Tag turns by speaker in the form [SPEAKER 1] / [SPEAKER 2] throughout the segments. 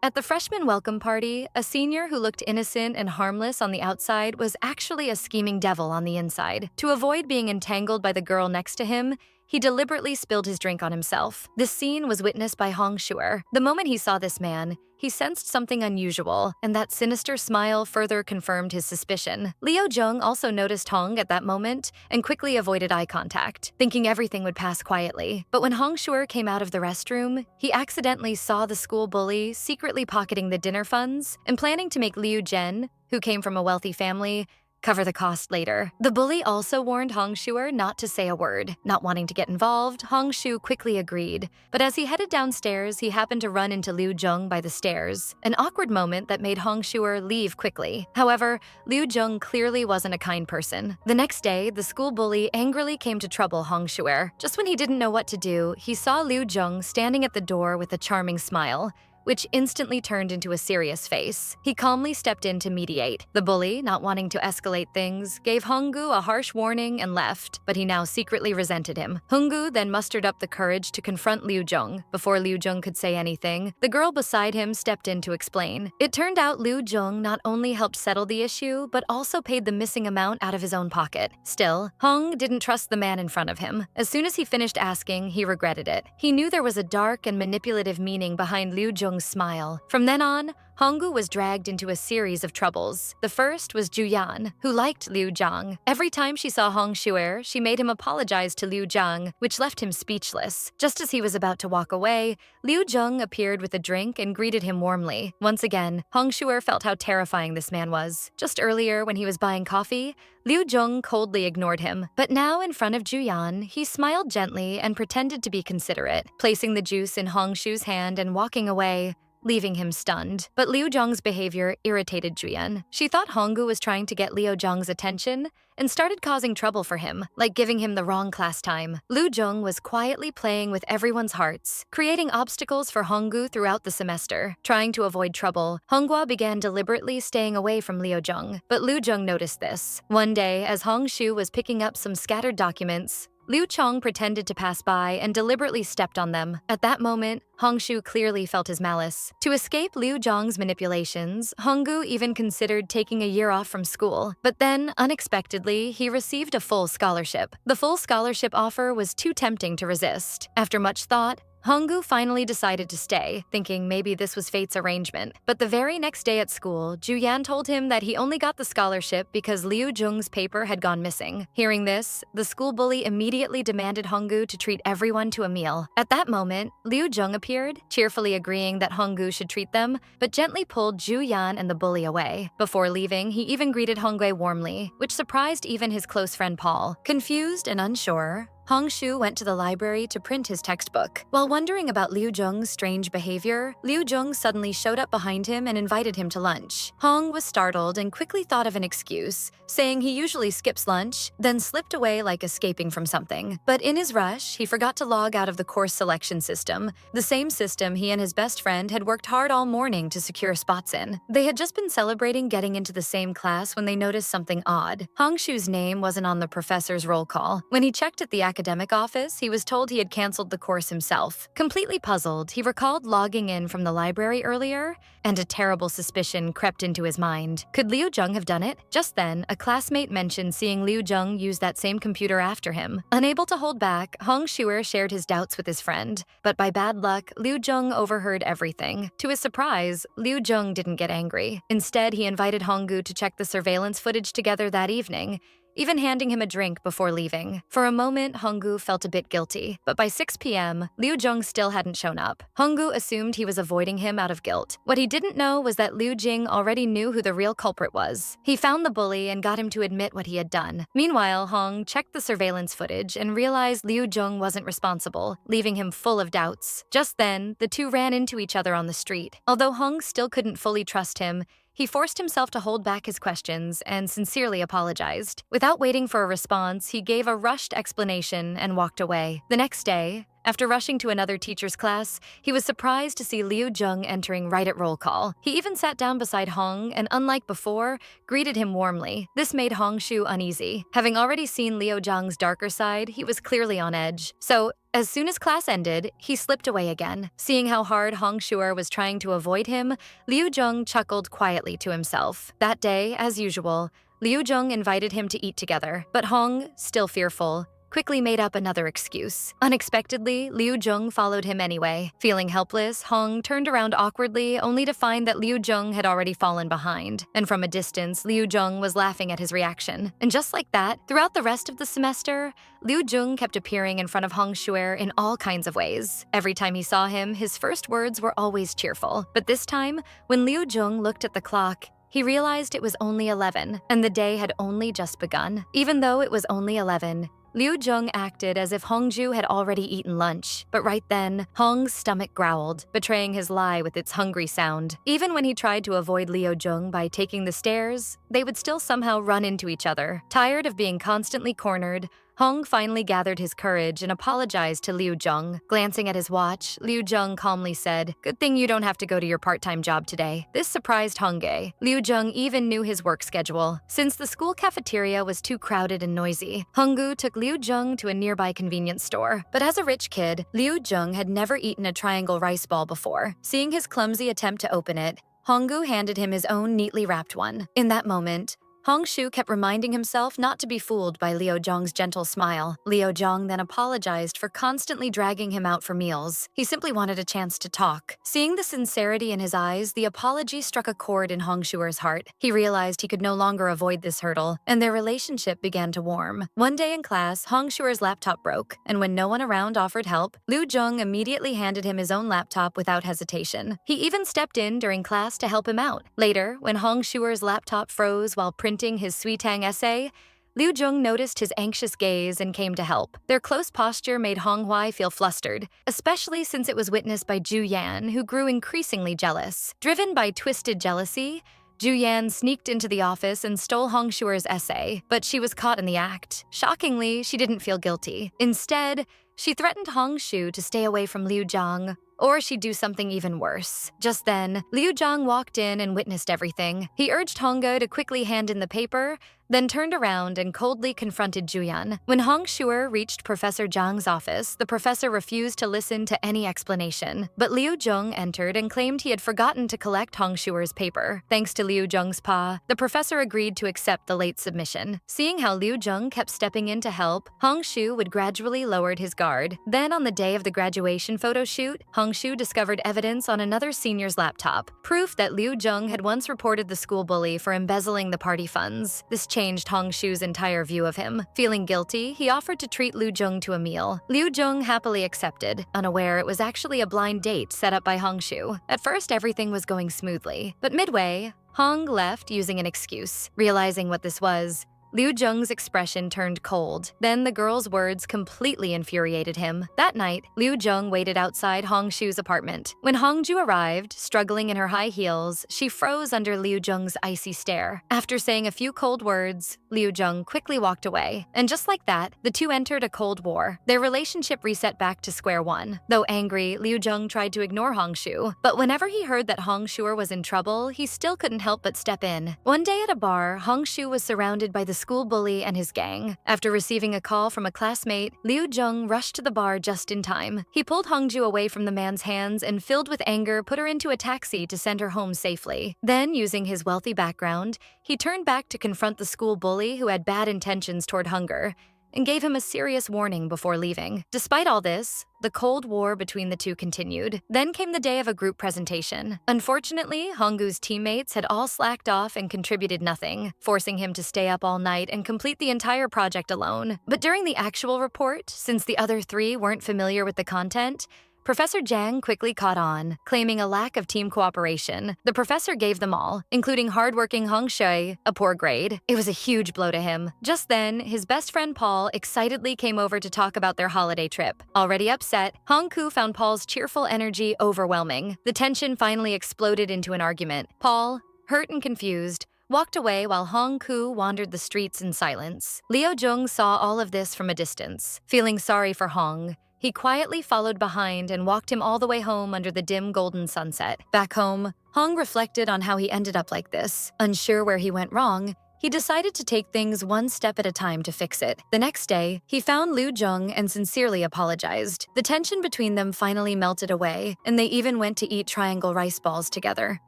[SPEAKER 1] At the freshman welcome party, a senior who looked innocent and harmless on the outside was actually a scheming devil on the inside. To avoid being entangled by the girl next to him, he deliberately spilled his drink on himself. This scene was witnessed by Hong Shuer. The moment he saw this man, he sensed something unusual, and that sinister smile further confirmed his suspicion. Liu Jung also noticed Hong at that moment and quickly avoided eye contact, thinking everything would pass quietly. But when Hong Shuer came out of the restroom, he accidentally saw the school bully secretly pocketing the dinner funds and planning to make Liu Zhen, who came from a wealthy family, cover the cost later. The bully also warned Hong Shuer not to say a word. Not wanting to get involved, Hong Shu quickly agreed. But as he headed downstairs, he happened to run into Liu Jung by the stairs, an awkward moment that made Hong Shuer leave quickly. However, Liu Jung clearly wasn't a kind person. The next day, the school bully angrily came to trouble Hong Shuer. Just when he didn't know what to do, he saw Liu Jung standing at the door with a charming smile, which instantly turned into a serious face. He calmly stepped in to mediate. The bully, not wanting to escalate things, gave Honggu a harsh warning and left, but he now secretly resented him. Honggu then mustered up the courage to confront Liu Jung. Before Liu Jung could say anything, the girl beside him stepped in to explain. It turned out Liu Jung not only helped settle the issue, but also paid the missing amount out of his own pocket. Still, Hong didn't trust the man in front of him. As soon as he finished asking, he regretted it. He knew there was a dark and manipulative meaning behind Liu Jung's smile. From then on, Honggu was dragged into a series of troubles. The first was Juyan, who liked Liu Zhang. Every time she saw Hong Shuer, she made him apologize to Liu Zhang, which left him speechless. Just as he was about to walk away, Liu Zhang appeared with a drink and greeted him warmly. Once again, Hong Shuer felt how terrifying this man was. Just earlier, when he was buying coffee, Liu Zhang coldly ignored him. But now, in front of Juyan, he smiled gently and pretended to be considerate, placing the juice in Hong Shu's hand and walking away, leaving him stunned. But Liu Zhang's behavior irritated Juyan. She thought Honggu was trying to get Liu Zhang's attention and started causing trouble for him, like giving him the wrong class time. Liu Zhang was quietly playing with everyone's hearts, creating obstacles for Honggu throughout the semester. Trying to avoid trouble, Honghua began deliberately staying away from Liu Zhang, but Liu Zhang noticed this. One day, as Hong Shu was picking up some scattered documents, Liu Chong pretended to pass by and deliberately stepped on them. At that moment, Hong Shu clearly felt his malice. To escape Liu Zhang's manipulations, Honggu even considered taking a year off from school. But then, unexpectedly, he received a full scholarship. The full scholarship offer was too tempting to resist. After much thought, Honggu finally decided to stay, thinking maybe this was fate's arrangement. But the very next day at school, Juyan told him that he only got the scholarship because Liu Zhang's paper had gone missing. Hearing this, the school bully immediately demanded Honggu to treat everyone to a meal. At that moment, Liu Zhang appeared, cheerfully agreeing that Honggu should treat them, but gently pulled Juyan and the bully away. Before leaving, he even greeted Hongwei warmly, which surprised even his close friend Paul. Confused and unsure, Hong Shu went to the library to print his textbook. While wondering about Liu Zhang's strange behavior, Liu Zhang suddenly showed up behind him and invited him to lunch. Hong was startled and quickly thought of an excuse, saying he usually skips lunch, then slipped away like escaping from something. But in his rush, he forgot to log out of the course selection system, the same system he and his best friend had worked hard all morning to secure spots in. They had just been celebrating getting into the same class when they noticed something odd. Hong Shu's name wasn't on the professor's roll call. When he checked at the academic office, he was told he had canceled the course himself. Completely puzzled, he recalled logging in from the library earlier, and a terrible suspicion crept into his mind. Could Liu Zhang have done it? Just then, a classmate mentioned seeing Liu Zhang use that same computer after him. Unable to hold back, Hong Shuer shared his doubts with his friend. But by bad luck, Liu Zhang overheard everything. To his surprise, Liu Zhang didn't get angry. Instead, he invited Honggu to check the surveillance footage together that evening, even handing him a drink before leaving. For a moment, Honggu felt a bit guilty, but by 6 p.m., Liu Zhang still hadn't shown up. Honggu assumed he was avoiding him out of guilt. What he didn't know was that Liu Jing already knew who the real culprit was. He found the bully and got him to admit what he had done. Meanwhile, Hong checked the surveillance footage and realized Liu Zhang wasn't responsible, leaving him full of doubts. Just then, the two ran into each other on the street. Although Hong still couldn't fully trust him, he forced himself to hold back his questions and sincerely apologized. Without waiting for a response, he gave a rushed explanation and walked away. The next day, After rushing to another teacher's class, he was surprised to see Liu Jung entering right at roll call. He even sat down beside Hong and, unlike before, greeted him warmly. This made Hong Shu uneasy. Having already seen Liu Zhang's darker side, he was clearly on edge. So, as soon as class ended, he slipped away again. Seeing how hard Hong Shuer was trying to avoid him, Liu Zheng chuckled quietly to himself. That day, as usual, Liu Zheng invited him to eat together, but Hong, still fearful, quickly made up another excuse. Unexpectedly, Liu Zheng followed him anyway. Feeling helpless, Hong turned around awkwardly, only to find that Liu Zheng had already fallen behind. And from a distance, Liu Zheng was laughing at his reaction. And just like that, throughout the rest of the semester, Liu Zheng kept appearing in front of Hong Shuer in all kinds of ways. Every time he saw him, his first words were always cheerful. But this time, when Liu Zheng looked at the clock, he realized it was only 11, and the day had only just begun. Even though it was only 11, Liu Zheng acted as if Hongju had already eaten lunch, but right then, Hong's stomach growled, betraying his lie with its hungry sound. Even when he tried to avoid Liu Zheng by taking the stairs, they would still somehow run into each other. Tired of being constantly cornered, Hong finally gathered his courage and apologized to Liu Zheng. Glancing at his watch, Liu Zheng calmly said, "Good thing you don't have to go to your part-time job today." This surprised Hongge. Liu Zheng even knew his work schedule. Since the school cafeteria was too crowded and noisy, Honggu took Liu Zheng to a nearby convenience store. But as a rich kid, Liu Zheng had never eaten a triangle rice ball before. Seeing his clumsy attempt to open it, Honggu handed him his own neatly wrapped one. In that moment, Hong Shu kept reminding himself not to be fooled by Liu Zheng's gentle smile. Liu Zheng then apologized for constantly dragging him out for meals. He simply wanted a chance to talk. Seeing the sincerity in his eyes, the apology struck a chord in Hong Shuer's heart. He realized he could no longer avoid this hurdle, and their relationship began to warm. One day in class, Hong Shuer's laptop broke, and when no one around offered help, Liu Zheng immediately handed him his own laptop without hesitation. He even stepped in during class to help him out. Later, when Hong Shuer's laptop froze while printing his Suitang essay, Liu Zheng noticed his anxious gaze and came to help. Their close posture made Hong Huai feel flustered, especially since it was witnessed by Zhu Yan, who grew increasingly jealous. Driven by twisted jealousy, Zhu Yan sneaked into the office and stole Hong Shuer's essay, but she was caught in the act. Shockingly, she didn't feel guilty. Instead, she threatened Hong Shu to stay away from Liu Zhang, or she'd do something even worse. Just then, Liu Zhang walked in and witnessed everything. He urged Hongge to quickly hand in the paper, then turned around and coldly confronted Juyan. When Hong Shuer reached Professor Zhang's office, the professor refused to listen to any explanation. But Liu Zheng entered and claimed he had forgotten to collect Hong Shuer's paper. Thanks to Liu Zheng's pa, the professor agreed to accept the late submission. Seeing how Liu Zheng kept stepping in to help, Hong Shu would gradually lowered his guard. Then on the day of the graduation photo shoot, Hong Shu discovered evidence on another senior's laptop, proof that Liu Zheng had once reported the school bully for embezzling the party funds. This changed Hong Shu's entire view of him. Feeling guilty, he offered to treat Liu Zheng to a meal. Liu Zheng happily accepted, unaware it was actually a blind date set up by Hong Shu. At first, everything was going smoothly, but midway, Hong left using an excuse. Realizing what this was, Liu Zheng's expression turned cold. Then the girl's words completely infuriated him. That night, Liu Zheng waited outside Hong Shu's apartment. When Hongju arrived, struggling in her high heels, she froze under Liu Zheng's icy stare. After saying a few cold words, Liu Zheng quickly walked away. And just like that, the two entered a cold war. Their relationship reset back to square one. Though angry, Liu Zheng tried to ignore Hong Shu. But whenever he heard that Hong Shu was in trouble, he still couldn't help but step in. One day at a bar, Hong Shu was surrounded by the school bully and his gang. After receiving a call from a classmate, Liu Zheng rushed to the bar just in time. He pulled Hongju away from the man's hands and, filled with anger, put her into a taxi to send her home safely. Then, using his wealthy background, he turned back to confront the school bully who had bad intentions toward Hunger, and gave him a serious warning before leaving. Despite all this, the Cold War between the two continued. Then came the day of a group presentation. Unfortunately, Honggu's teammates had all slacked off and contributed nothing, forcing him to stay up all night and complete the entire project alone. But during the actual report, since the other three weren't familiar with the content, Professor Zhang quickly caught on, claiming a lack of team cooperation. The professor gave them all, including hardworking Hong Shui, a poor grade. It was a huge blow to him. Just then, his best friend Paul excitedly came over to talk about their holiday trip. Already upset, Hong Ku found Paul's cheerful energy overwhelming. The tension finally exploded into an argument. Paul, hurt and confused, walked away while Hong Ku wandered the streets in silence. Liu Zheng saw all of this from a distance. Feeling sorry for Hong, He quietly followed behind and walked him all the way home under the dim golden sunset. Back home, Hong reflected on how he ended up like this. Unsure where he went wrong, he decided to take things one step at a time to fix it. The next day, he found Liu Jung and sincerely apologized. The tension between them finally melted away, and they even went to eat triangle rice balls together.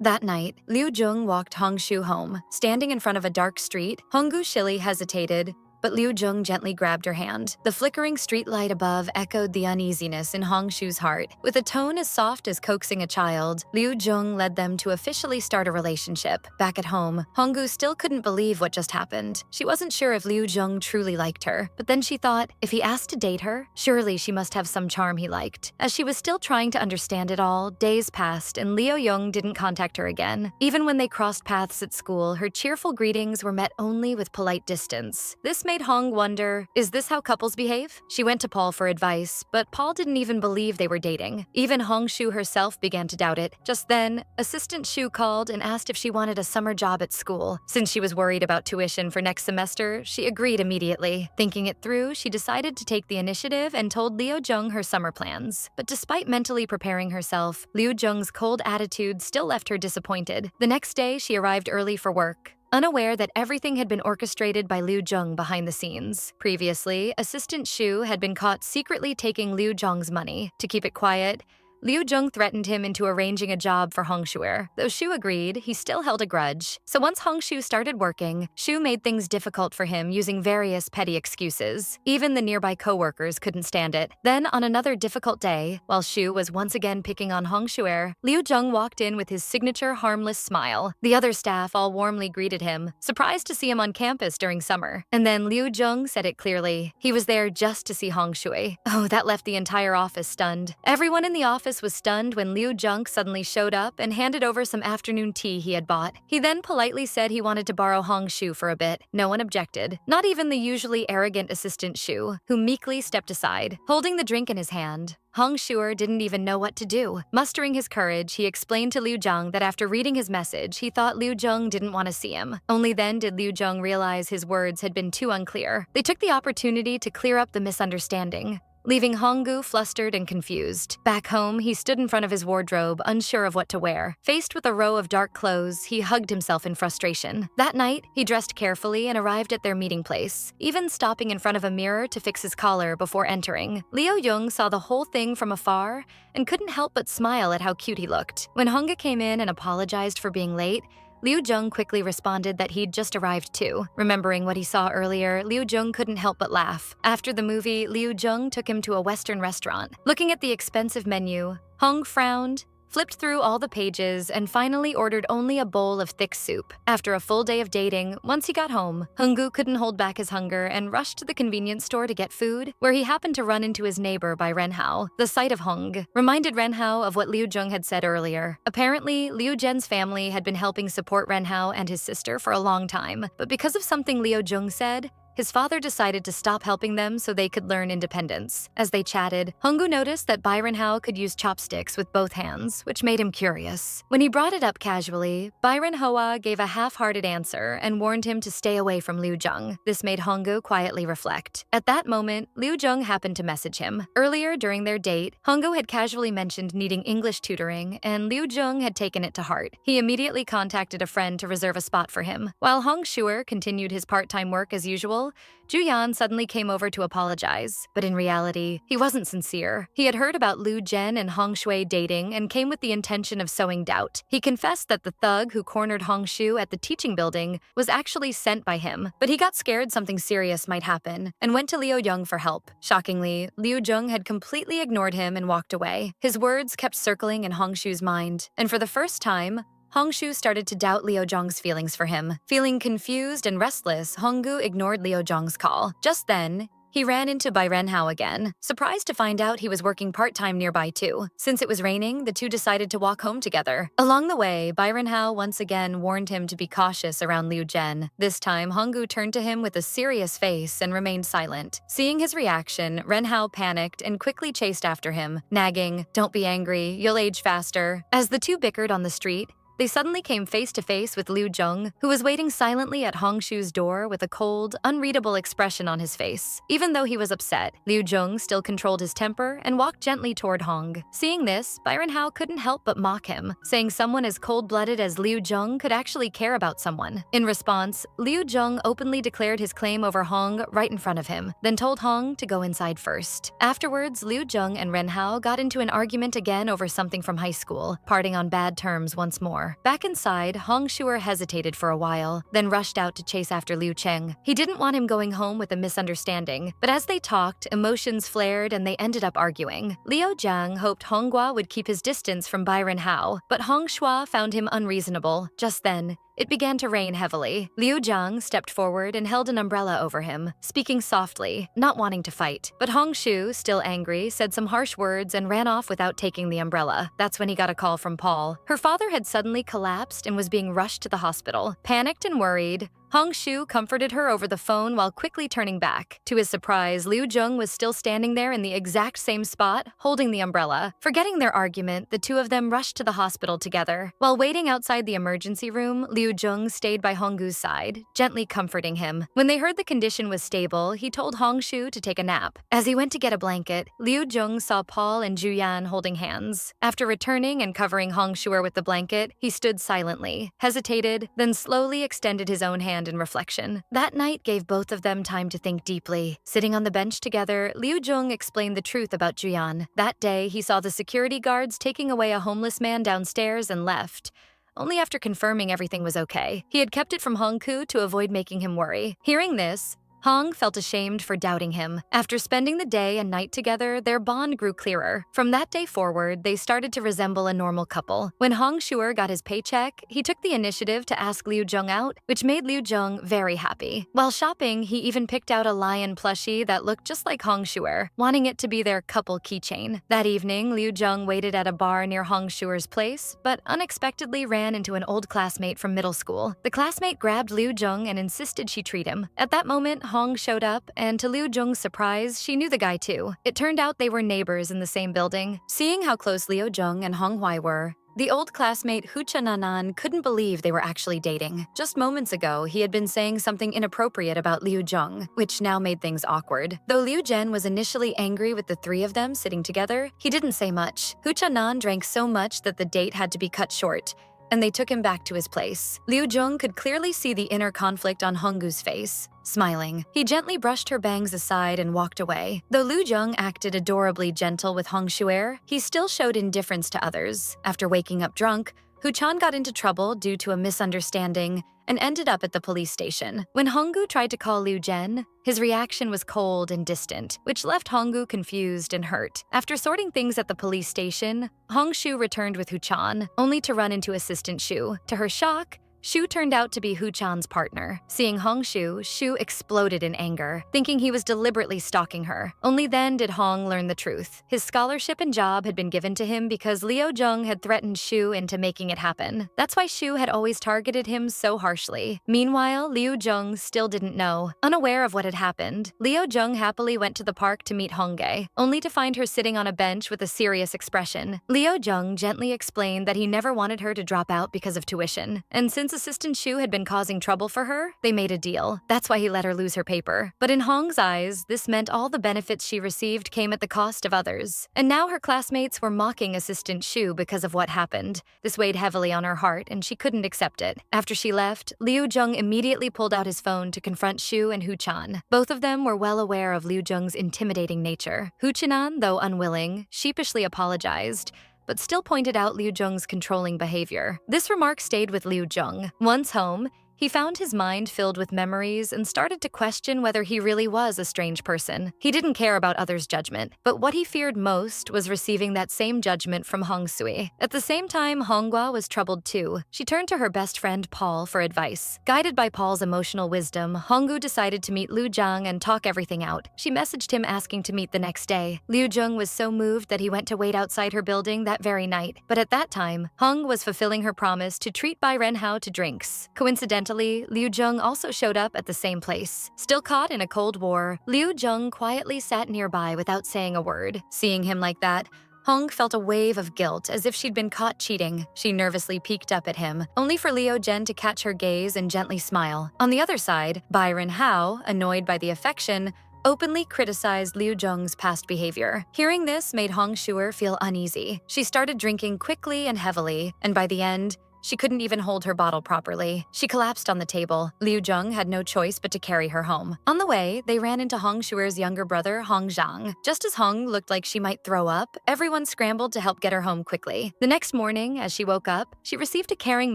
[SPEAKER 1] That night, Liu Jung walked Hongshu home. Standing in front of a dark street, Honggu Shili hesitated, but Liu Jung gently grabbed her hand. The flickering streetlight above echoed the uneasiness in Hongshu's heart. With a tone as soft as coaxing a child, Liu Jung led them to officially start a relationship. Back at home, Honggu still couldn't believe what just happened. She wasn't sure if Liu Jung truly liked her, but then she thought, if he asked to date her, surely she must have some charm he liked. As she was still trying to understand it all, days passed and Liu Jung didn't contact her again. Even when they crossed paths at school, her cheerful greetings were met only with polite distance. This made Hong wonder, is this how couples behave? She went to Paul for advice, but Paul didn't even believe they were dating. Even Hongshu herself began to doubt it. Just then, Assistant Shu called and asked if she wanted a summer job at school. Since she was worried about tuition for next semester, she agreed immediately. Thinking it through, she decided to take the initiative and told Liu Jung her summer plans. But despite mentally preparing herself, Liu Jung's cold attitude still left her disappointed. The next day, she arrived early for work, unaware that everything had been orchestrated by Liu Jung behind the scenes. Previously, Assistant Shu had been caught secretly taking Liu Jung's money. To keep it quiet, Liu Jung threatened him into arranging a job for Hongshu. Though Shu agreed, he still held a grudge. So once Hongshu started working, Shu made things difficult for him using various petty excuses. Even the nearby co-workers couldn't stand it. Then, on another difficult day, while Shu was once again picking on Hongshu, Liu Jung walked in with his signature harmless smile. The other staff all warmly greeted him, surprised to see him on campus during summer. And then Liu Jung said it clearly. He was there just to see Hongshu. Oh, that left the entire office stunned. Everyone in the office was stunned when Liu Jung suddenly showed up and handed over some afternoon tea he had bought. He then politely said he wanted to borrow Hongshu for a bit. No one objected, not even the usually arrogant Assistant Shu, who meekly stepped aside, holding the drink in his hand. Hongshu didn't even know what to do. Mustering his courage, he explained to Liu Jung that after reading his message, he thought Liu Jung didn't want to see him. Only then did Liu Jung realize his words had been too unclear. They took the opportunity to clear up the misunderstanding, leaving Honggu flustered and confused. Back home, he stood in front of his wardrobe, unsure of what to wear. Faced with a row of dark clothes, he hugged himself in frustration. That night, he dressed carefully and arrived at their meeting place, even stopping in front of a mirror to fix his collar before entering. Liu Jung saw the whole thing from afar and couldn't help but smile at how cute he looked. When Honggu came in and apologized for being late, Liu Jung quickly responded that he'd just arrived too. Remembering what he saw earlier, Liu Jung couldn't help but laugh. After the movie, Liu Jung took him to a Western restaurant. Looking at the expensive menu, Hong frowned, flipped through all the pages, and finally ordered only a bowl of thick soup. After a full day of dating, once he got home, Honggu couldn't hold back his hunger and rushed to the convenience store to get food, where he happened to run into his neighbor Bai Renhao. The sight of Hong reminded Renhao of what Liu Jung had said earlier. Apparently, Liu Zhen's family had been helping support Renhao and his sister for a long time, but because of something Liu Jung said, his father decided to stop helping them so they could learn independence. As they chatted, Honggu noticed that Bai Renhao could use chopsticks with both hands, which made him curious. When he brought it up casually, Bai Renhao gave a half-hearted answer and warned him to stay away from Liu Jung. This made Honggu quietly reflect. At that moment, Liu Jung happened to message him. Earlier during their date, Honggu had casually mentioned needing English tutoring, and Liu Jung had taken it to heart. He immediately contacted a friend to reserve a spot for him. While Hongshu continued his part-time work as usual, Juyan suddenly came over to apologize, but in reality, he wasn't sincere. He had heard about Liu Zhen and Hong Shui dating and came with the intention of sowing doubt. He confessed that the thug who cornered Hongshu at the teaching building was actually sent by him, but he got scared something serious might happen and went to Liu Jung for help. Shockingly, Liu Jung had completely ignored him and walked away. His words kept circling in Hongshu's mind, and for the first time, Hongshu started to doubt Liu Zhong's feelings for him. Feeling confused and restless, Honggu ignored Liu Zhong's call. Just then, he ran into Bai Renhao again, surprised to find out he was working part-time nearby too. Since it was raining, the two decided to walk home together. Along the way, Bai Renhao once again warned him to be cautious around Liu Zhen. This time, Honggu turned to him with a serious face and remained silent. Seeing his reaction, Renhao panicked and quickly chased after him, nagging, "Don't be angry, you'll age faster." As the two bickered on the street, they suddenly came face to face with Liu Jung, who was waiting silently at Hongshu's door with a cold, unreadable expression on his face. Even though he was upset, Liu Jung still controlled his temper and walked gently toward Hong. Seeing this, Byron Hao couldn't help but mock him, saying someone as cold-blooded as Liu Jung could actually care about someone. In response, Liu Jung openly declared his claim over Hong right in front of him, then told Hong to go inside first. Afterwards, Liu Jung and Ren Hao got into an argument again over something from high school, parting on bad terms once more. Back inside, Hong Shuer hesitated for a while, then rushed out to chase after Liu Cheng. He didn't want him going home with a misunderstanding, but as they talked, emotions flared and they ended up arguing. Liu Jiang hoped Honghua would keep his distance from Byron Hao, but Hong Shua found him unreasonable. Just then, it began to rain heavily. Liu Jiang stepped forward and held an umbrella over him, speaking softly, not wanting to fight. But Hong Shu, still angry, said some harsh words and ran off without taking the umbrella. That's when he got a call from Paul. Her father had suddenly collapsed and was being rushed to the hospital. Panicked and worried, Hong Shu comforted her over the phone while quickly turning back. To his surprise, Liu Jung was still standing there in the exact same spot, holding the umbrella. Forgetting their argument, the two of them rushed to the hospital together. While waiting outside the emergency room, Liu Jung stayed by Honggu's side, gently comforting him. When they heard the condition was stable, he told Hong Shu to take a nap. As he went to get a blanket, Liu Jung saw Paul and Zhu Yan holding hands. After returning and covering Hong Shuer with the blanket, he stood silently, hesitated, then slowly extended his own hand in reflection. That night gave both of them time to think deeply. Sitting on the bench together, Liu Jung explained the truth about Juyan. That day, he saw the security guards taking away a homeless man downstairs and left, only after confirming everything was okay. He had kept it from Hongku to avoid making him worry. Hearing this, Hong felt ashamed for doubting him. After spending the day and night together, their bond grew clearer. From that day forward, they started to resemble a normal couple. When Hong Shuer got his paycheck, he took the initiative to ask Liu Jung out, which made Liu Jung very happy. While shopping, he even picked out a lion plushie that looked just like Hong Shuer, wanting it to be their couple keychain. That evening, Liu Jung waited at a bar near Hong Shuer's place, but unexpectedly ran into an old classmate from middle school. The classmate grabbed Liu Jung and insisted she treat him. At that moment, Hong showed up, and to Liu Jung's surprise, she knew the guy too. It turned out they were neighbors in the same building. Seeing how close Liu Jung and Hong Huai were, the old classmate Hu Chananan couldn't believe they were actually dating. Just moments ago, he had been saying something inappropriate about Liu Jung, which now made things awkward. Though Liu Zhen was initially angry with the three of them sitting together, he didn't say much. Hu Chanan drank so much that the date had to be cut short, and they took him back to his place. Liu Jung could clearly see the inner conflict on Honggu's face. Smiling, he gently brushed her bangs aside and walked away. Though Liu Jung acted adorably gentle with Hong Shuer, he still showed indifference to others. After waking up drunk, Hu Chan got into trouble due to a misunderstanding and ended up at the police station. When Honggu tried to call Liu Zhen, his reaction was cold and distant, which left Honggu confused and hurt. After sorting things at the police station, Hong Shu returned with Hu Chan, only to run into Assistant Shu. To her shock, Shu turned out to be Hu Chan's partner. Seeing Hong Shu, Shu exploded in anger, thinking he was deliberately stalking her. Only then did Hong learn the truth. His scholarship and job had been given to him because Liu Jung had threatened Shu into making it happen. That's why Shu had always targeted him so harshly. Meanwhile, Liu Jung still didn't know. Unaware of what had happened, Liu Jung happily went to the park to meet Hongge, only to find her sitting on a bench with a serious expression. Liu Jung gently explained that he never wanted her to drop out because of tuition, and since Assistant Shu had been causing trouble for her, they made a deal. That's why he let her lose her paper. But in Hong's eyes, this meant all the benefits she received came at the cost of others. And now her classmates were mocking Assistant Shu because of what happened. This weighed heavily on her heart, and she couldn't accept it. After she left, Liu Jung immediately pulled out his phone to confront Shu and Hu Chan. Both of them were well aware of Liu Jung's intimidating nature. Hu Chanan, though unwilling, sheepishly apologized, but still pointed out Liu Jung's controlling behavior. This remark stayed with Liu Jung. Once home, he found his mind filled with memories and started to question whether he really was a strange person. He didn't care about others' judgment, but what he feared most was receiving that same judgment from Hong Sui. At the same time, Honghua was troubled too. She turned to her best friend Paul for advice. Guided by Paul's emotional wisdom, Honggu decided to meet Liu Zhang and talk everything out. She messaged him asking to meet the next day. Liu Zheng was so moved that he went to wait outside her building that very night. But at that time, Hong was fulfilling her promise to treat Bai Renhao to drinks. Coincidentally, Liu Zheng also showed up at the same place. Still caught in a cold war, Liu Zheng quietly sat nearby without saying a word. Seeing him like that, Hong felt a wave of guilt as if she'd been caught cheating. She nervously peeked up at him, only for Liu Jen to catch her gaze and gently smile. On the other side, Byron Hao, annoyed by the affection, openly criticized Liu Zheng's past behavior. Hearing this made Hong Shuer feel uneasy. She started drinking quickly and heavily, and by the end, she couldn't even hold her bottle properly. She collapsed on the table. Liu Zheng had no choice but to carry her home. On the way, they ran into Hong Shuer's younger brother, Hong Zhang. Just as Hong looked like she might throw up, everyone scrambled to help get her home quickly. The next morning, as she woke up, she received a caring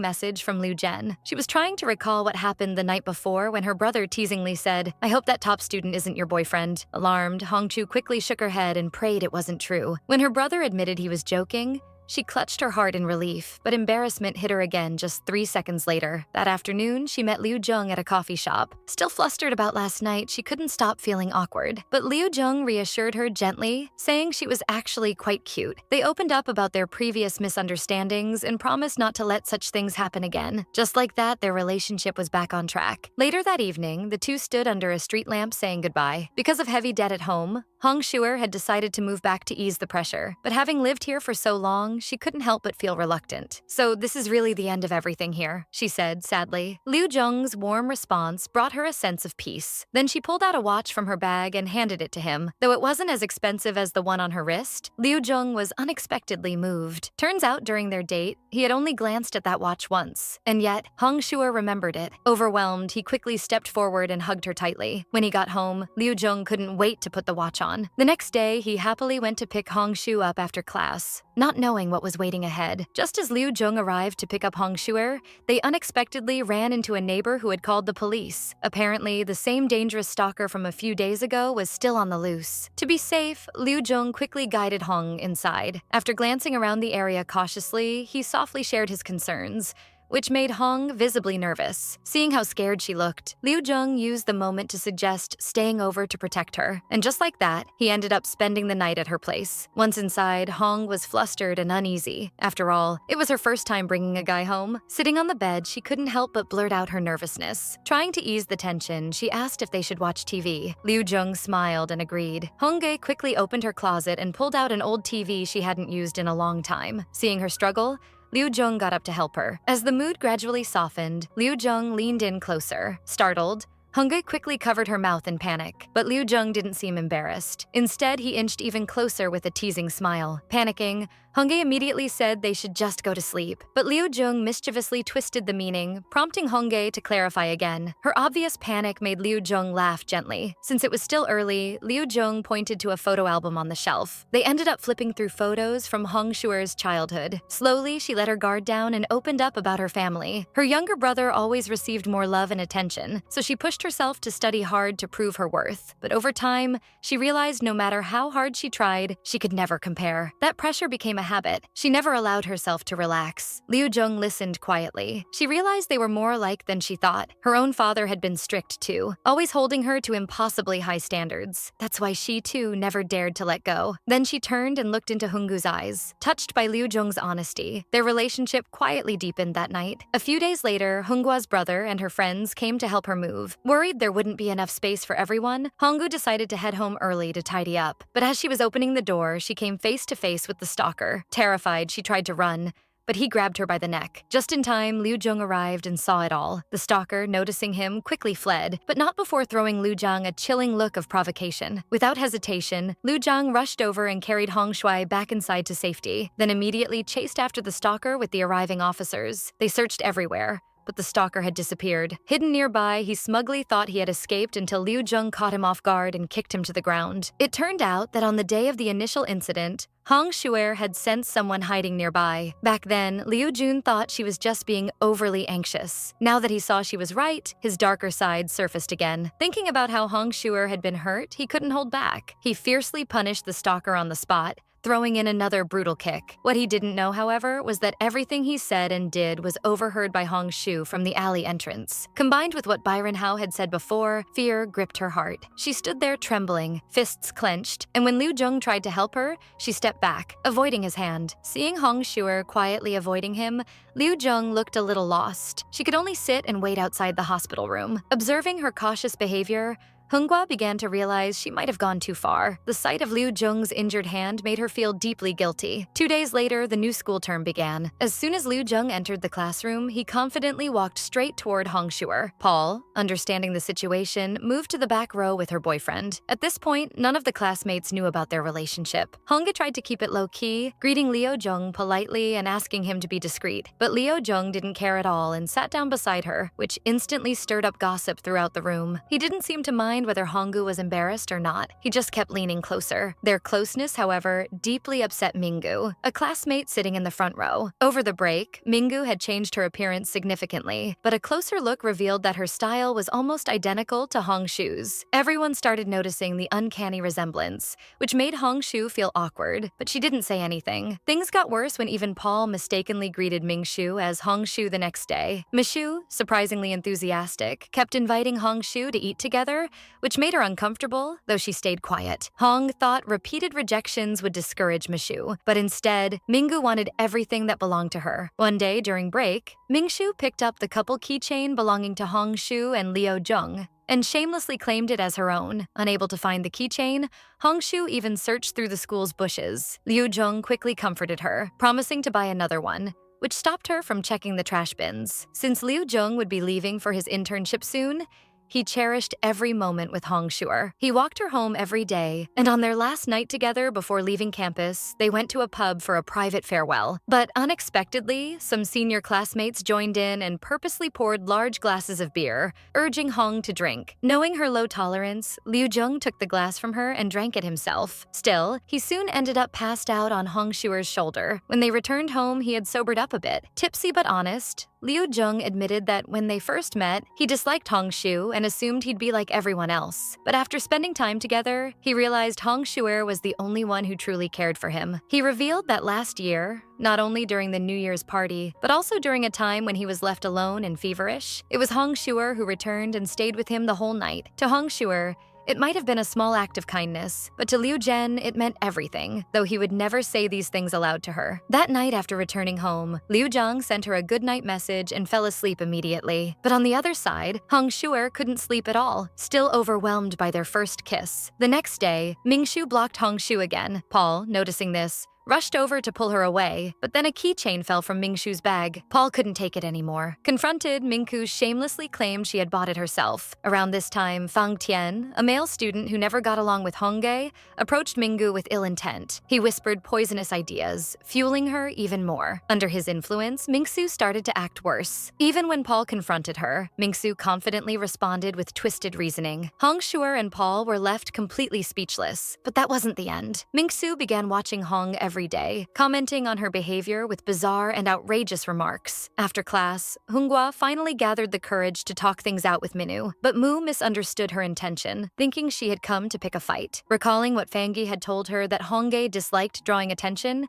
[SPEAKER 1] message from Liu Zhen. She was trying to recall what happened the night before when her brother teasingly said, "I hope that top student isn't your boyfriend." Alarmed, Hong Chu quickly shook her head and prayed it wasn't true. When her brother admitted he was joking, she clutched her heart in relief, but embarrassment hit her again just 3 seconds later. That afternoon, she met Liu Zheng at a coffee shop. Still flustered about last night, she couldn't stop feeling awkward. But Liu Zheng reassured her gently, saying she was actually quite cute. They opened up about their previous misunderstandings and promised not to let such things happen again. Just like that, their relationship was back on track. Later that evening, the two stood under a street lamp saying goodbye. Because of heavy debt at home, Hong Shuer had decided to move back to ease the pressure. But having lived here for so long, she couldn't help but feel reluctant. "So this is really the end of everything here," she said sadly. Liu Zheng's warm response brought her a sense of peace. Then she pulled out a watch from her bag and handed it to him. Though it wasn't as expensive as the one on her wrist, Liu Zheng was unexpectedly moved. Turns out during their date, he had only glanced at that watch once. And yet, Hong Shuer remembered it. Overwhelmed, he quickly stepped forward and hugged her tightly. When he got home, Liu Zheng couldn't wait to put the watch on. The next day, he happily went to pick Hong Shu up after class, not knowing what was waiting ahead. Just as Liu Zheng arrived to pick up Hong Shuer, they unexpectedly ran into a neighbor who had called the police. Apparently, the same dangerous stalker from a few days ago was still on the loose. To be safe, Liu Zheng quickly guided Hong inside. After glancing around the area cautiously, he softly shared his concerns, which made Hong visibly nervous. Seeing how scared she looked, Liu Zheng used the moment to suggest staying over to protect her. And just like that, he ended up spending the night at her place. Once inside, Hong was flustered and uneasy. After all, it was her first time bringing a guy home. Sitting on the bed, she couldn't help but blurt out her nervousness. Trying to ease the tension, she asked if they should watch TV. Liu Zheng smiled and agreed. Hongge quickly opened her closet and pulled out an old TV she hadn't used in a long time. Seeing her struggle, Liu Zheng got up to help her. As the mood gradually softened, Liu Zheng leaned in closer. Startled, Hongge quickly covered her mouth in panic, but Liu Zheng didn't seem embarrassed. Instead, he inched even closer with a teasing smile. Panicking, Hongge immediately said they should just go to sleep, but Liu Zheng mischievously twisted the meaning, prompting Hongge to clarify again. Her obvious panic made Liu Zheng laugh gently. Since it was still early, Liu Zheng pointed to a photo album on the shelf. They ended up flipping through photos from Hong Shuer's childhood. Slowly, she let her guard down and opened up about her family. Her younger brother always received more love and attention, so she pushed herself to study hard to prove her worth. But over time, she realized no matter how hard she tried, she could never compare. That pressure became a habit. She never allowed herself to relax. Liu Zheng listened quietly. She realized they were more alike than she thought. Her own father had been strict too, always holding her to impossibly high standards. That's why she too never dared to let go. Then she turned and looked into Honggu's eyes. Touched by Liu Zheng's honesty, their relationship quietly deepened that night. A few days later, Honggua's brother and her friends came to help her move. Worried there wouldn't be enough space for everyone, Honggu decided to head home early to tidy up. But as she was opening the door, she came face to face with the stalker. Terrified, she tried to run, but he grabbed her by the neck. Just in time, Liu Zheng arrived and saw it all. The stalker, noticing him, quickly fled, but not before throwing Liu Zhang a chilling look of provocation. Without hesitation, Liu Zhang rushed over and carried Hong Shuai back inside to safety, then immediately chased after the stalker with the arriving officers. They searched everywhere, but the stalker had disappeared. Hidden nearby, he smugly thought he had escaped until Liu Zheng caught him off guard and kicked him to the ground. It turned out that on the day of the initial incident, Hong Shuer had sensed someone hiding nearby. Back then, Liu Jun thought she was just being overly anxious. Now that he saw she was right, his darker side surfaced again. Thinking about how Hong Shuer had been hurt, he couldn't hold back. He fiercely punished the stalker on the spot, throwing in another brutal kick. What he didn't know, however, was that everything he said and did was overheard by Hong Shu from the alley entrance. Combined with what Byron Hao had said before, fear gripped her heart. She stood there trembling, fists clenched, and when Liu Zheng tried to help her, she stepped back, avoiding his hand. Seeing Hong Shuer quietly avoiding him, Liu Zheng looked a little lost. She could only sit and wait outside the hospital room. Observing her cautious behavior, Hunghwa began to realize she might have gone too far. The sight of Liu Jung's injured hand made her feel deeply guilty. 2 days later, the new school term began. As soon as Liu Jung entered the classroom, he confidently walked straight toward Hong Shuer. Paul, understanding the situation, moved to the back row with her boyfriend. At this point, none of the classmates knew about their relationship. Hongga tried to keep it low-key, greeting Liu Jung politely and asking him to be discreet. But Liu Jung didn't care at all and sat down beside her, which instantly stirred up gossip throughout the room. He didn't seem to mind whether Honggu was embarrassed or not. He just kept leaning closer. Their closeness, however, deeply upset Minggu, a classmate sitting in the front row. Over the break, Minggu had changed her appearance significantly, but a closer look revealed that her style was almost identical to Hong Shu's. Everyone started noticing the uncanny resemblance, which made Hong Shu feel awkward, but she didn't say anything. Things got worse when even Paul mistakenly greeted Ming Shu as Hong Shu the next day. Mishu, surprisingly enthusiastic, kept inviting Hong Shu to eat together, which made her uncomfortable, though she stayed quiet. Hong thought repeated rejections would discourage Mishu, but instead, Minggu wanted everything that belonged to her. One day during break, Mingshu picked up the couple keychain belonging to Hong Shu and Liu Jung and shamelessly claimed it as her own. Unable to find the keychain, Hong Shu even searched through the school's bushes. Liu Jung quickly comforted her, promising to buy another one, which stopped her from checking the trash bins. Since Liu Jung would be leaving for his internship soon, he cherished every moment with Hong Shuer. He walked her home every day, and on their last night together before leaving campus, they went to a pub for a private farewell. But unexpectedly, some senior classmates joined in and purposely poured large glasses of beer, urging Hong to drink. Knowing her low tolerance, Liu Jung took the glass from her and drank it himself. Still, he soon ended up passed out on Hong Shuer's shoulder. When they returned home, he had sobered up a bit. Tipsy but honest, Liu Jung admitted that when they first met, he disliked Hong Shu and assumed he'd be like everyone else. But after spending time together, he realized Hong Shuer was the only one who truly cared for him. He revealed that last year, not only during the New Year's party, but also during a time when he was left alone and feverish, it was Hong Shuer who returned and stayed with him the whole night. To Hong Shuer, it might have been a small act of kindness, but to Liu Zhen, it meant everything, though he would never say these things aloud to her. That night after returning home, Liu Zhang sent her a goodnight message and fell asleep immediately. But on the other side, Hong Shuer couldn't sleep at all, still overwhelmed by their first kiss. The next day, Mingshu blocked Hong Shu again. Paul, noticing this, rushed over to pull her away, but then a keychain fell from Mingshu's bag. Paul couldn't take it anymore. Confronted, Mingku shamelessly claimed she had bought it herself. Around this time, Fang Tian, a male student who never got along with Hongge, approached Minggu with ill intent. He whispered poisonous ideas, fueling her even more. Under his influence, Mingsu started to act worse. Even when Paul confronted her, Mingsu confidently responded with twisted reasoning. Hong Shuer and Paul were left completely speechless, but that wasn't the end. Mingsu began watching Hong every day, commenting on her behavior with bizarre and outrageous remarks. After class, Hunghwa finally gathered the courage to talk things out with Minu, but Mu misunderstood her intention, thinking she had come to pick a fight. Recalling what Fangi had told her that Hongge disliked drawing attention,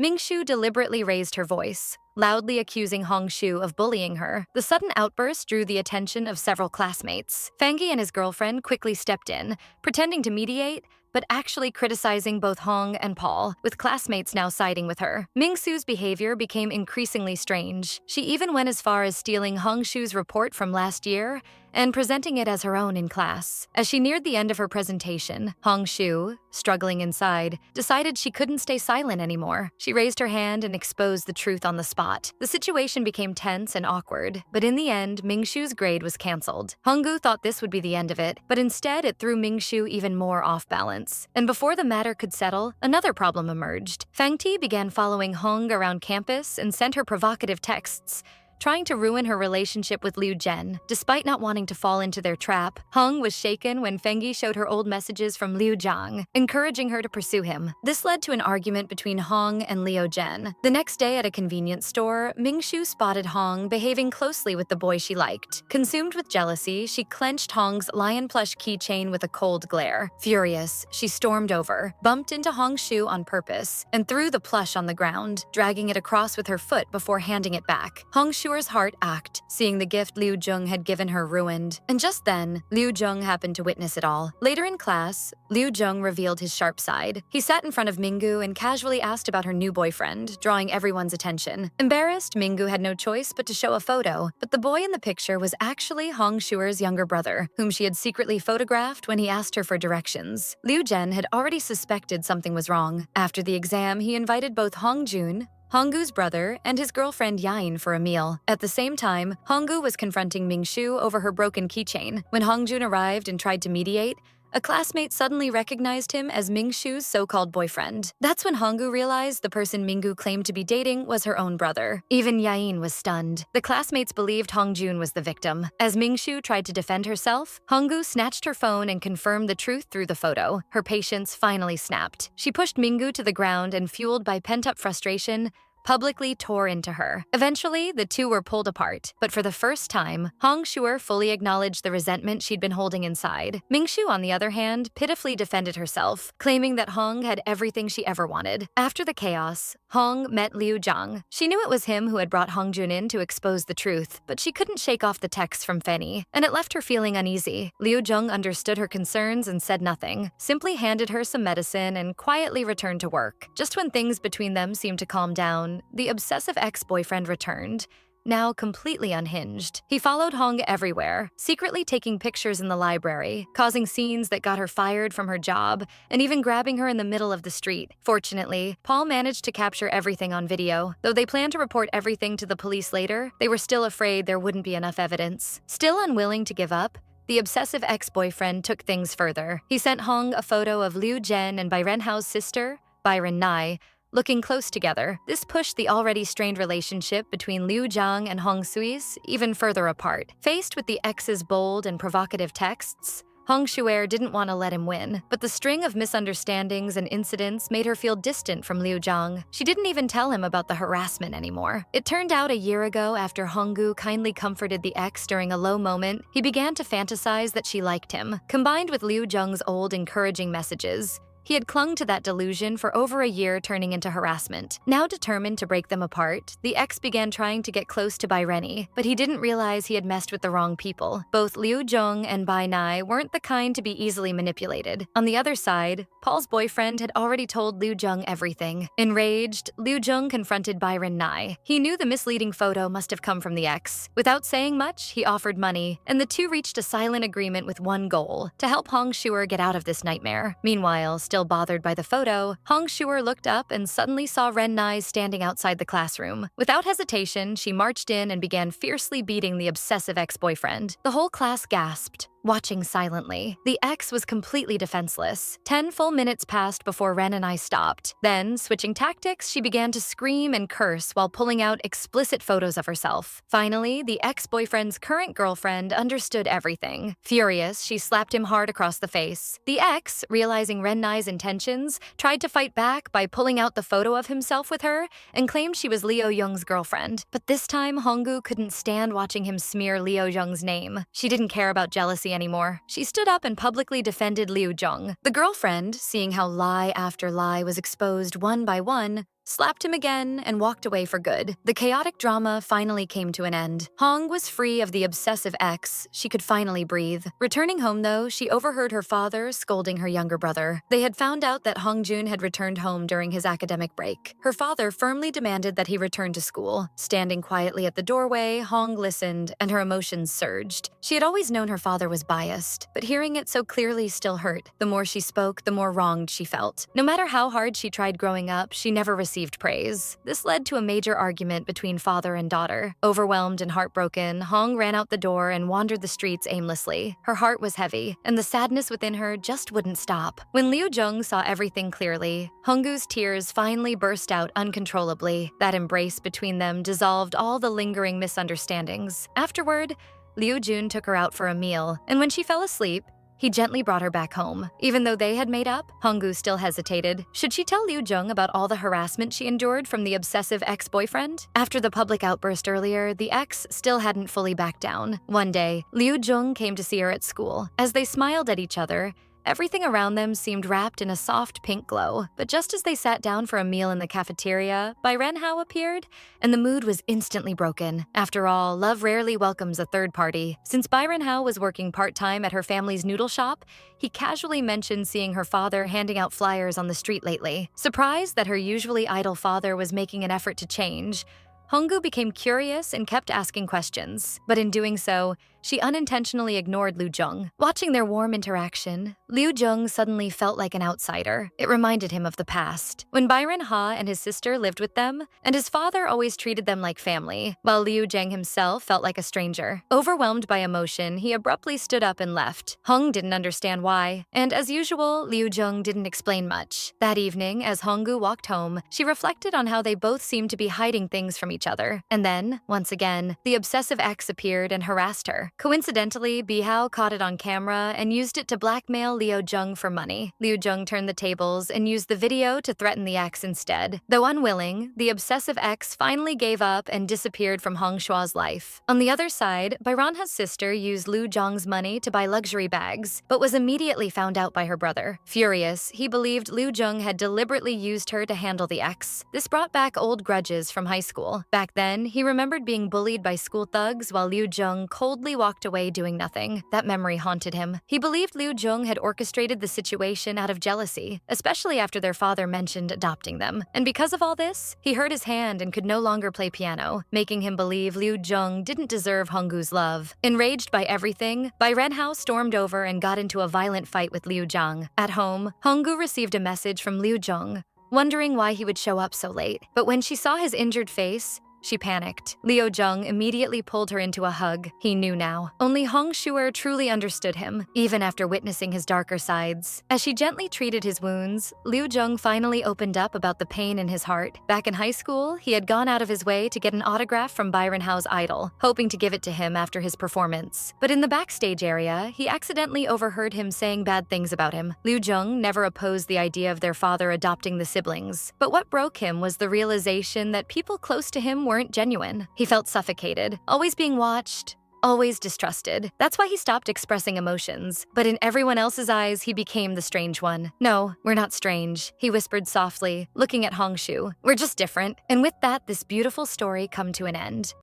[SPEAKER 1] Mingshu deliberately raised her voice, loudly accusing Hong Shu of bullying her. The sudden outburst drew the attention of several classmates. Fangi and his girlfriend quickly stepped in, pretending to mediate, but actually criticizing both Hong and Paul, with classmates now siding with her. Mingsu's behavior became increasingly strange. She even went as far as stealing Hong Shu's report from last year and presenting it as her own in class. As she neared the end of her presentation, Hong Shu, struggling inside, decided she couldn't stay silent anymore. She raised her hand and exposed the truth on the spot. The situation became tense and awkward, but in the end, Mingshu's grade was canceled. Honggu thought this would be the end of it, but instead it threw Mingshu even more off balance. And before the matter could settle, another problem emerged. Fang Ti began following Hong around campus and sent her provocative texts, trying to ruin her relationship with Liu Zhen. Despite not wanting to fall into their trap, Hong was shaken when Fengi showed her old messages from Liu Zhang, encouraging her to pursue him. This led to an argument between Hong and Liu Zhen. The next day at a convenience store, Mingshu spotted Hong behaving closely with the boy she liked. Consumed with jealousy, she clenched Hong's lion plush keychain with a cold glare. Furious, she stormed over, bumped into Hong Shu on purpose, and threw the plush on the ground, dragging it across with her foot before handing it back. Hong Shu Shuer's heart ached, seeing the gift Liu Jung had given her ruined. And just then, Liu Jung happened to witness it all. Later in class, Liu Jung revealed his sharp side. He sat in front of Minggu and casually asked about her new boyfriend, drawing everyone's attention. Embarrassed, Minggu had no choice but to show a photo, but the boy in the picture was actually Hong Shuer's younger brother, whom she had secretly photographed when he asked her for directions. Liu Zhen had already suspected something was wrong. After the exam, he invited both Hong Jun, Honggu's brother, and his girlfriend Yain for a meal. At the same time, Honggu was confronting Mingshu over her broken keychain. When Hongjun arrived and tried to mediate, a classmate suddenly recognized him as Mingshu's so-called boyfriend. That's when Honggu realized the person Minggu claimed to be dating was her own brother. Even Yain was stunned. The classmates believed Hongjun was the victim. As Mingshu tried to defend herself, Honggu snatched her phone and confirmed the truth through the photo. Her patience finally snapped. She pushed Minggu to the ground and, fueled by pent-up frustration, publicly tore into her. Eventually, the two were pulled apart, but for the first time, Hong Shuer fully acknowledged the resentment she'd been holding inside. Mingshu, on the other hand, pitifully defended herself, claiming that Hong had everything she ever wanted. After the chaos, Hong met Liu Zhang. She knew it was him who had brought Hongjun in to expose the truth, but she couldn't shake off the texts from Fenny, and it left her feeling uneasy. Liu Zhang understood her concerns and said nothing, simply handed her some medicine and quietly returned to work. Just when things between them seemed to calm down, the obsessive ex-boyfriend returned, now completely unhinged. He followed Hong everywhere, secretly taking pictures in the library, causing scenes that got her fired from her job, and even grabbing her in the middle of the street. Fortunately, Paul managed to capture everything on video. Though they planned to report everything to the police later, they were still afraid there wouldn't be enough evidence. Still unwilling to give up, the obsessive ex-boyfriend took things further. He sent Hong a photo of Liu Zhen and Byron Hao's sister, Byron Nai, looking close together. This pushed the already strained relationship between Liu Zhang and Hong Suis even further apart. Faced with the ex's bold and provocative texts, Hong Shuer didn't want to let him win, but the string of misunderstandings and incidents made her feel distant from Liu Zhang. She didn't even tell him about the harassment anymore. It turned out a year ago, after Honggu kindly comforted the ex during a low moment, he began to fantasize that she liked him. Combined with Liu Zhang's old encouraging messages, he had clung to that delusion for over a year, turning into harassment. Now determined to break them apart, the ex began trying to get close to Bai Rennie, but he didn't realize he had messed with the wrong people. Both Liu Zhong and Bai Nai weren't the kind to be easily manipulated. On the other side, Paul's boyfriend had already told Liu Zhong everything. Enraged, Liu Zhong confronted Byron Nai. He knew the misleading photo must have come from the ex. Without saying much, he offered money, and the two reached a silent agreement with one goal: to help Hong Shuer get out of this nightmare. Meanwhile, still bothered by the photo, Hong Shuer looked up and suddenly saw Ren Nai standing outside the classroom. Without hesitation, she marched in and began fiercely beating the obsessive ex-boyfriend. The whole class gasped, watching silently. The ex was completely defenseless. 10 full minutes passed before Ren and I stopped. Then, switching tactics, she began to scream and curse while pulling out explicit photos of herself. Finally, the ex-boyfriend's current girlfriend understood everything. Furious, she slapped him hard across the face. The ex, realizing Ren Nai's intentions, tried to fight back by pulling out the photo of himself with her and claimed she was Liu Young's girlfriend. But this time, Honggu couldn't stand watching him smear Liu Young's name. She didn't care about jealousy anymore. She stood up and publicly defended Liu Zhong. The girlfriend, seeing how lie after lie was exposed one by one, slapped him again and walked away for good. The chaotic drama finally came to an end. Hong was free of the obsessive ex. She could finally breathe. Returning home, though, she overheard her father scolding her younger brother. They had found out that Hong Jun had returned home during his academic break. Her father firmly demanded that he return to school. Standing quietly at the doorway, Hong listened, and her emotions surged. She had always known her father was biased, but hearing it so clearly still hurt. The more she spoke, the more wronged she felt. No matter how hard she tried growing up, she never received praise. This led to a major argument between father and daughter. Overwhelmed and heartbroken, Hong ran out the door and wandered the streets aimlessly. Her heart was heavy, and the sadness within her just wouldn't stop. When Liu Zhong saw everything clearly, Honggu's tears finally burst out uncontrollably. That embrace between them dissolved all the lingering misunderstandings. Afterward, Liu Jun took her out for a meal, and when she fell asleep, he gently brought her back home. Even though they had made up, Honggu still hesitated. Should she tell Liu Zhong about all the harassment she endured from the obsessive ex-boyfriend? After the public outburst earlier, the ex still hadn't fully backed down. One day, Liu Zhong came to see her at school. As they smiled at each other, Everything around them seemed wrapped in a soft pink glow, but just as they sat down for a meal in the cafeteria, Byron Howe appeared, and the mood was instantly broken. After all, love rarely welcomes a third party. Since Byron Howe was working part-time at her family's noodle shop, he casually mentioned seeing her father handing out flyers on the street lately. Surprised that her usually idle father was making an effort to change, Honggu became curious and kept asking questions, but in doing so, she unintentionally ignored Liu Jung. Watching their warm interaction, Liu Jung suddenly felt like an outsider. It reminded him of the past, when Byron Ha and his sister lived with them, and his father always treated them like family, while Liu Zheng himself felt like a stranger. Overwhelmed by emotion, he abruptly stood up and left. Hong didn't understand why, and as usual, Liu Jung didn't explain much. That evening, as Honggu walked home, she reflected on how they both seemed to be hiding things from each other. And then, once again, the obsessive ex appeared and harassed her. Coincidentally, Bihao caught it on camera and used it to blackmail Liu Jung for money. Liu Jung turned the tables and used the video to threaten the ex instead. Though unwilling, the obsessive ex finally gave up and disappeared from Hong Shua's life. On the other side, Byronha's sister used Liu Zhang's money to buy luxury bags, but was immediately found out by her brother. Furious, he believed Liu Jung had deliberately used her to handle the ex. This brought back old grudges from high school. Back then, he remembered being bullied by school thugs while Liu Jung coldly walked away doing nothing. That memory haunted him. He believed Liu Jung had orchestrated the situation out of jealousy, especially after their father mentioned adopting them. And because of all this, he hurt his hand and could no longer play piano, making him believe Liu Jung didn't deserve Honggu's love. Enraged by everything, Byron Hao stormed over and got into a violent fight with Liu Zhang. At home, Honggu received a message from Liu Jung, wondering why he would show up so late. But when she saw his injured face, she panicked. Liu Jung immediately pulled her into a hug. He knew now. Only Hong Shuer truly understood him, even after witnessing his darker sides. As she gently treated his wounds, Liu Jung finally opened up about the pain in his heart. Back in high school, he had gone out of his way to get an autograph from Byron Howe's idol, hoping to give it to him after his performance. But in the backstage area, he accidentally overheard him saying bad things about him. Liu Jung never opposed the idea of their father adopting the siblings. But what broke him was the realization that people close to him weren't genuine. He felt suffocated, always being watched, always distrusted. That's why he stopped expressing emotions. But in everyone else's eyes, he became the strange one. "No, we're not strange," he whispered softly, looking at Hongshu. "We're just different." And with that, this beautiful story come to an end.